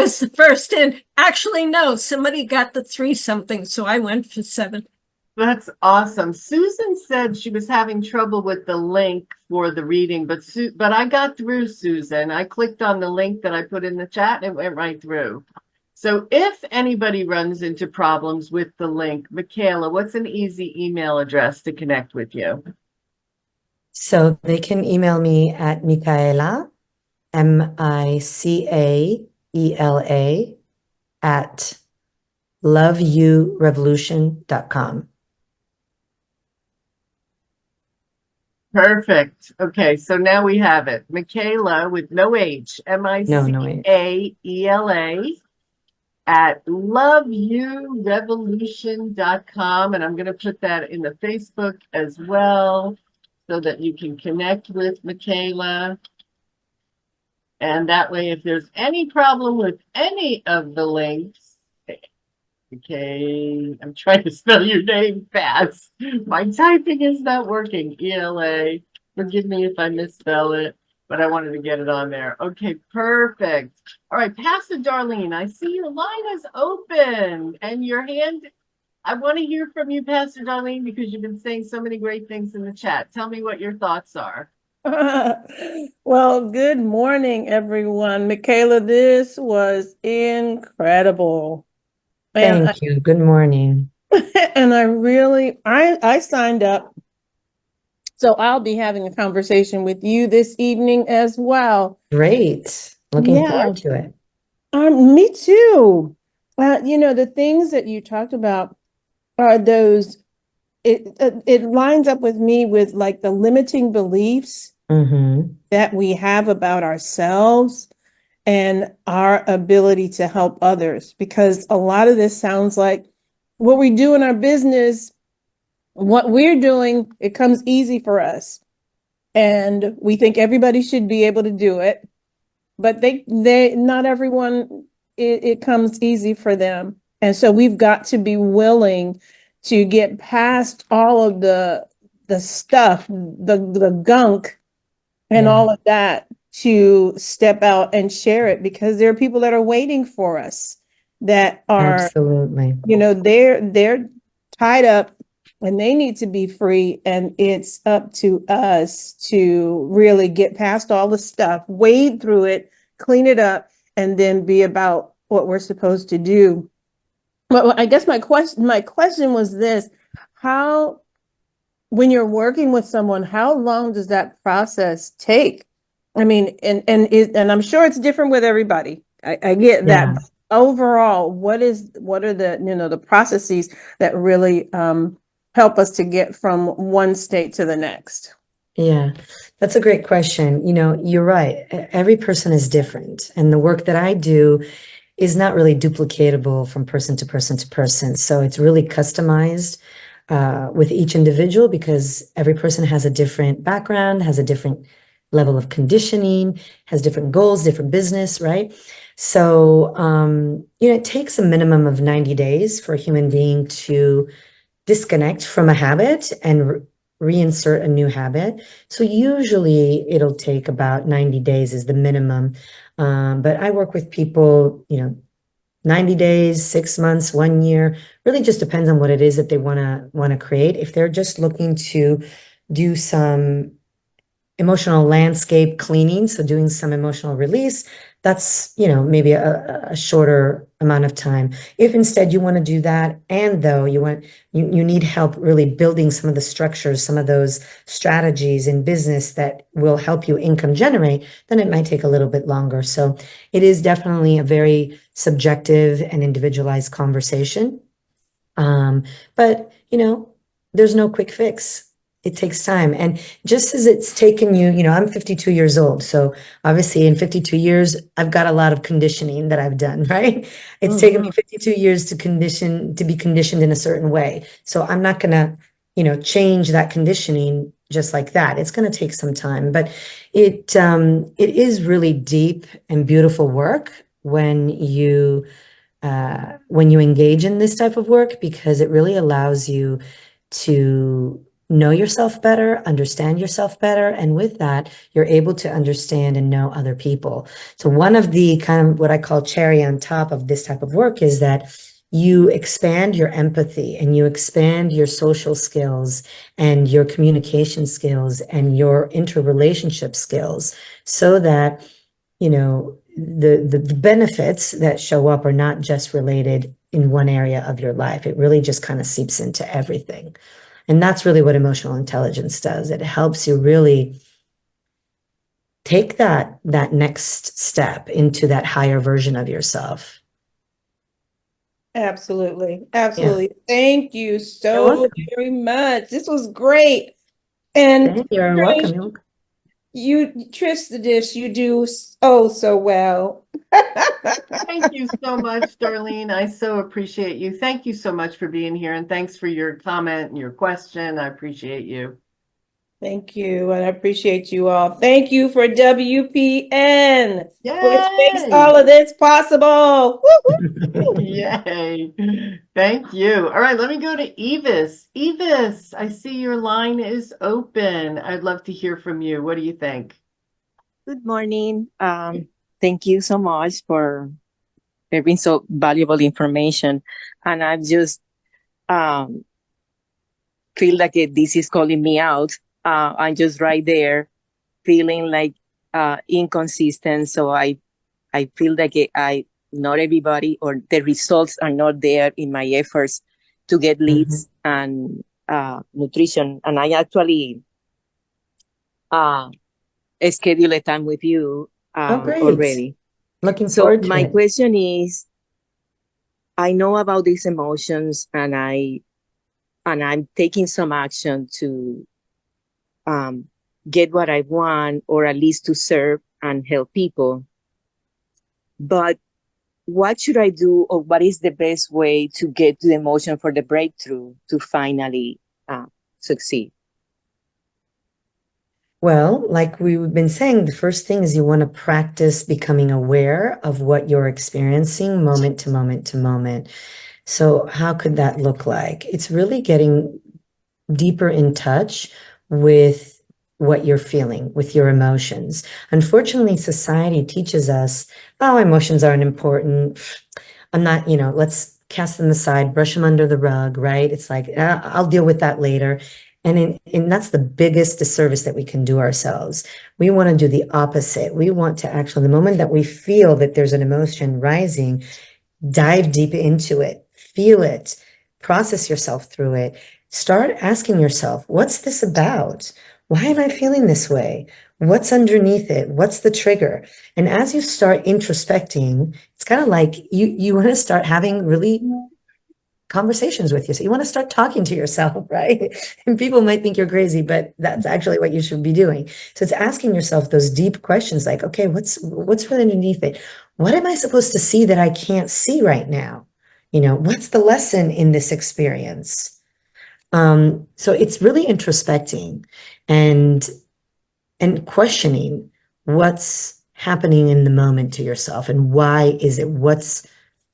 was the first in. Actually, no, somebody got the 3 something, so I went for 7. That's awesome. Susan said she was having trouble with the link for the reading, but I got through, Susan. I clicked on the link that I put in the chat and it went right through. So if anybody runs into problems with the link, Micaela, what's an easy email address to connect with you? So they can email me at Micaela, Micaela at loveyourevolution.com. Perfect. Okay, so now we have it. Micaela with no H, Micaela at loveyourevolution.com. And I'm going to put that in the Facebook as well so that you can connect with Micaela. And that way, if there's any problem with any of the links, okay, I'm trying to spell your name fast. My typing is not working. ELA. Forgive me if I misspell it, but I wanted to get it on there. Okay, perfect. All right, Pastor Darlene, I see your line is open and your hand. I want to hear from you, Pastor Darlene, because you've been saying so many great things in the chat. Tell me what your thoughts are. Well, good morning, everyone. Micaela, this was incredible. Thank you. Good morning. And I signed up. So I'll be having a conversation with you this evening as well. Great. Looking forward to it. Me too. The things that you talked about are those, it lines up with me with like the limiting beliefs that we have about ourselves and our ability to help others, because a lot of this sounds like what we do in our business, what we're doing, it comes easy for us. And we think everybody should be able to do it, but not everyone, it comes easy for them. And so we've got to be willing to get past all of the stuff, the gunk and all of that, to step out and share it, because there are people that are waiting for us that are absolutely, they're tied up and they need to be free. And it's up to us to really get past all the stuff, wade through it, clean it up, and then be about what we're supposed to do. Well, I guess my question was this: how, when you're working with someone, how long does that process take? I mean, and I'm sure it's different with everybody. I get that. Yeah. But overall, what are the, the processes that really help us to get from one state to the next? Yeah, that's a great question. You're right. Every person is different, and the work that I do is not really duplicatable from person to person to person. So it's really customized with each individual because every person has a different background, has a different level of conditioning, has different goals, different business, right? So, it takes a minimum of 90 days for a human being to disconnect from a habit and reinsert a new habit. So usually it'll take about 90 days is the minimum. But I work with people, 90 days, 6 months, 1 year, really just depends on what it is that they want to create. If they're just looking to do some emotional landscape cleaning, so doing some emotional release, that's, maybe a shorter amount of time. If instead you want to do that, and though you need help really building some of the structures, some of those strategies in business that will help you income generate, then it might take a little bit longer. So it is definitely a very subjective and individualized conversation. But there's no quick fix. It takes time. And just as it's taken you, I'm 52 years old. So obviously in 52 years, I've got a lot of conditioning that I've done, right? It's taken me 52 years to be conditioned in a certain way. So I'm not going to, change that conditioning just like that. It's going to take some time, but it is really deep and beautiful work when you engage in this type of work, because it really allows you to know yourself better, understand yourself better. And with that, you're able to understand and know other people. So one of the kind of what I call cherry on top of this type of work is that you expand your empathy and you expand your social skills and your communication skills and your interrelationship skills so that, the benefits that show up are not just related in one area of your life. It really just kind of seeps into everything. And that's really what emotional intelligence does. It helps you really take that next step into that higher version of yourself. Absolutely. Absolutely. Thank you so welcome. very much. This was great. And You're welcome. Trish the Dish, you do so well. Thank you so much, Darlene. I so appreciate you. Thank you so much for being here, and thanks for your comment and your question. I appreciate you. Thank you, and I appreciate you all. Thank you for WPN, which makes Yay! all of this possible. Yay. Thank you. All right, let me go to Evis. Evis, I see your line is open. I'd love to hear from you. What do you think? Good morning. Thank you so much for having so valuable information. And I just feel like this is calling me out. I'm just right there feeling like inconsistent. So I feel like not everybody or the results are not there in my efforts to get leads and nutrition. And I actually schedule a time with you already. Looking forward to my it. question is, I know about these emotions and I'm taking some action to get what I want, or at least to serve and help people. But what should I do, or what is the best way to get to the emotion for the breakthrough to finally succeed? Well, like we've been saying, the first thing is you want to practice becoming aware of what you're experiencing moment to moment to moment. So how could that look like? It's really getting deeper in touch with what you're feeling, with your emotions. Unfortunately, society teaches us, oh, emotions aren't important. I'm not, let's cast them aside, brush them under the rug, right? It's like, I'll deal with that later. And that's the biggest disservice that we can do ourselves. We want to do the opposite. We want to actually, the moment that we feel that there's an emotion rising, dive deep into it, feel it, process yourself through it. Start asking yourself, what's this about? Why am I feeling this way? What's underneath it? What's the trigger? And as you start introspecting, it's kind of like you want to start having really conversations with you. So you want to start talking to yourself, right? And people might think you're crazy, but that's actually what you should be doing. So it's asking yourself those deep questions like, okay, what's really underneath it? What am I supposed to see that I can't see right now? You know, what's the lesson in this experience? So it's really introspecting and questioning what's happening in the moment to yourself and why is it, what's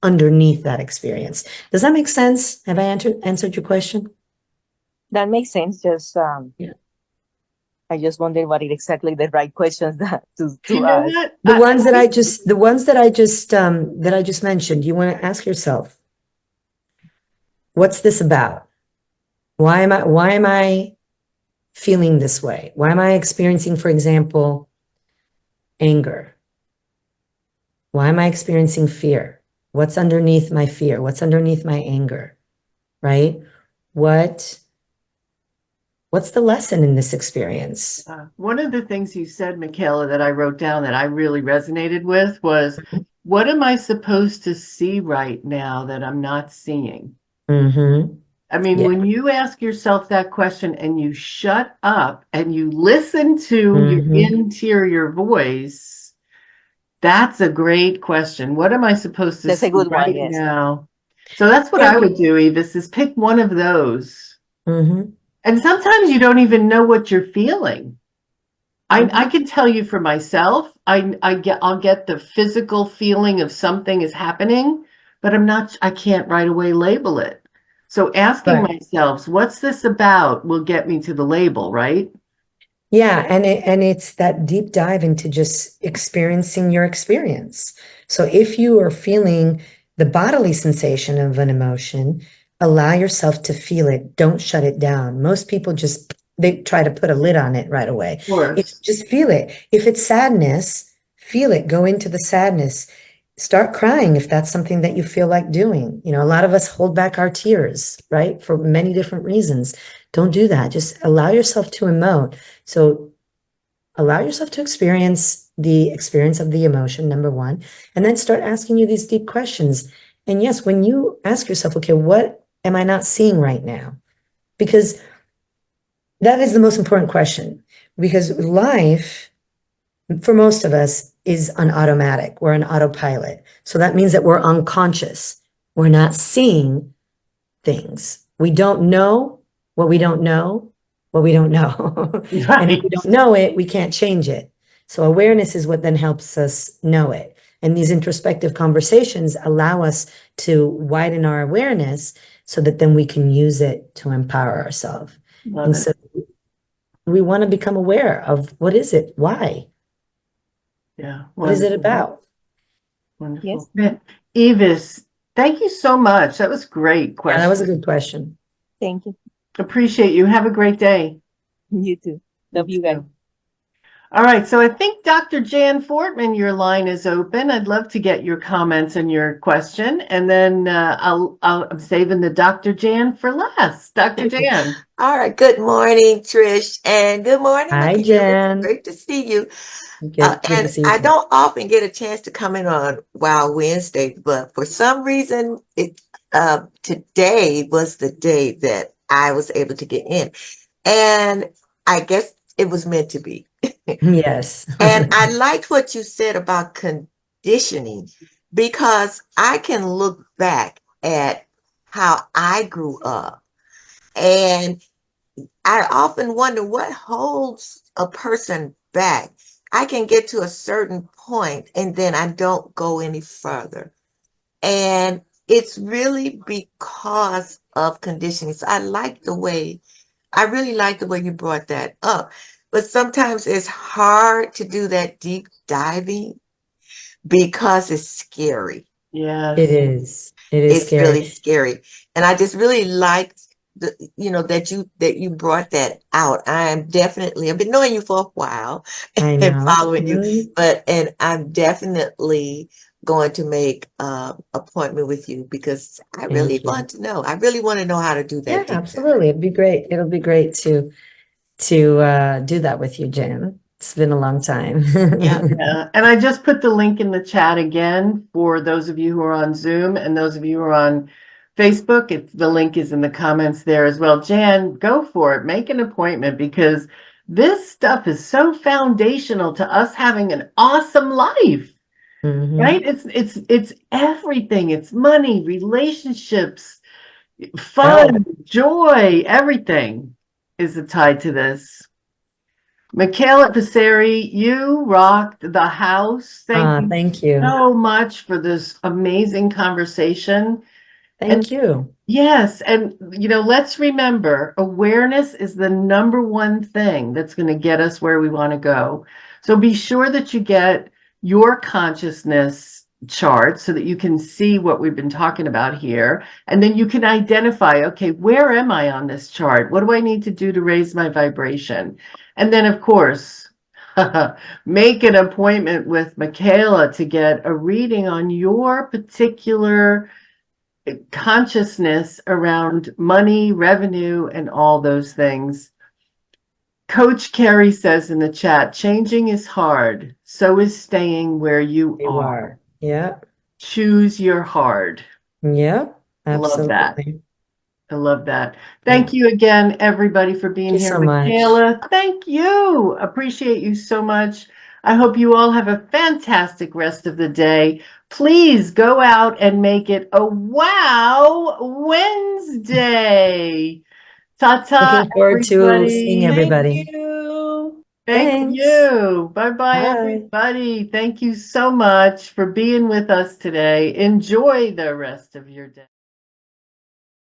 underneath that experience. Does that make sense? Have I answered your question? That makes sense. Just Yeah. I just wondered what is exactly the right questions to You know ask. what? The ones that I just mentioned, you want to ask yourself, what's this about? Why am I feeling this way? Why am I experiencing, for example, anger? Why am I experiencing fear? What's underneath my fear? What's underneath my anger? Right? What's the lesson in this experience? One of the things you said, Micaela, that I wrote down that I really resonated with was, what am I supposed to see right now that I'm not seeing? Mm-hmm. I mean, Yeah. when you ask yourself that question and you shut up and you listen to Mhm. your interior voice, that's a great question. What am I supposed to That's a see good one, right yes. now? So that's what Yeah. I would do, Evis, is pick one of those. Mm-hmm. And sometimes you don't even know what you're feeling. I can tell you for myself, I'll get the physical feeling of something is happening, but I can't right away label it. So asking Right. myself, what's this about, will get me to the label, right? Yeah, and it's that deep dive into just experiencing your experience. So if you are feeling the bodily sensation of an emotion, allow yourself to feel it. Don't shut it down. Most people they try to put a lid on it right away. Of course. Just feel it. If it's sadness, feel it. Go into the sadness. Start crying if that's something that you feel like doing. You know, a lot of us hold back our tears, right? For many different reasons. Don't do that. Just allow yourself to emote. So allow yourself to experience the experience of the emotion, number one, and then start asking you these deep questions. And yes, when you ask yourself, okay, what am I not seeing right now? Because that is the most important question. Because life, for most of us, is on automatic. We're on autopilot. So that means that we're unconscious. We're not seeing things. We don't know what we don't know, what we don't know. And if we Right. don't know it, we can't change it. So awareness is what then helps us know it. And these introspective conversations allow us to widen our awareness so that then we can use it to empower ourselves. Love And it. so we want to become aware of what is it? Why? Yeah. What is it Wonderful. about? Wonderful. Yeah. Evis, thank you so much. That was great Yeah, that was a question. good question. Thank you. Appreciate you. Have a great day. You too. Love you guys. too. All right, so I think Dr. Jan Fortman, your line is open. I'd love to get your comments and your question, and then I'm saving the Dr. Jan for last. Dr. Jan. All right. Good morning, Trish, and good morning, Hi, Michaela. Jen. Great to see you. Good to And see you I too. don't often get a chance to come in on Wow Wednesday, but for some reason, today was the day that I was able to get in, and I guess it was meant to be. Yes. And I liked what you said about conditioning because I can look back at how I grew up and I often wonder what holds a person back. I can get to a certain point and then I don't go any further. And it's really because of conditioning. So I really like the way you brought that up. But sometimes it's hard to do that deep diving because it's scary. It Yes. is. It is It's really scary. scary. And I just really liked that you brought that out. I've been knowing you for a while I and know. following you, Really? and I'm definitely going to make appointment with you because I really Thank you. want to know. I really want to know how to do Yeah, that deep dive. absolutely. It'd be great. It'll be great to do that with you, Jan. It's been a long time. Yeah. Yeah, and I just put the link in the chat again for those of you who are on Zoom and those of you who are on Facebook. The link is in the comments there as well. Jan, go for it. Make an appointment because this stuff is so foundational to us having an awesome life, Mhm. right? It's everything. It's money, relationships, fun, joy, everything is tied to this. Micaela Passeri, you rocked the house. Thank you Thank you. so much for this amazing conversation. And Thank you. yes, and let's remember awareness is the number one thing that's going to get us where we want to go. So be sure that you get your consciousness chart so that you can see what we've been talking about here. And then you can identify, okay, where am I on this chart? What do I need to do to raise my vibration? And then, of course, make an appointment with Micaela to get a reading on your particular consciousness around money, revenue, and all those things. Coach Carrie says in the chat, changing is hard. So is staying where you You are. are. Yeah. Choose your hard. Yeah. Love that. Absolutely. I love that. Thank you again, everybody, for being Thank you here. so much. Micaela, thank you. Appreciate you so much. I hope you all have a fantastic rest of the day. Please go out and make it a wow Wednesday. Ta-ta, Looking forward to seeing everybody. everybody. You. Thank Thanks. you. Bye-bye, Bye. everybody. Thank you so much for being with us today. Enjoy the rest of your day.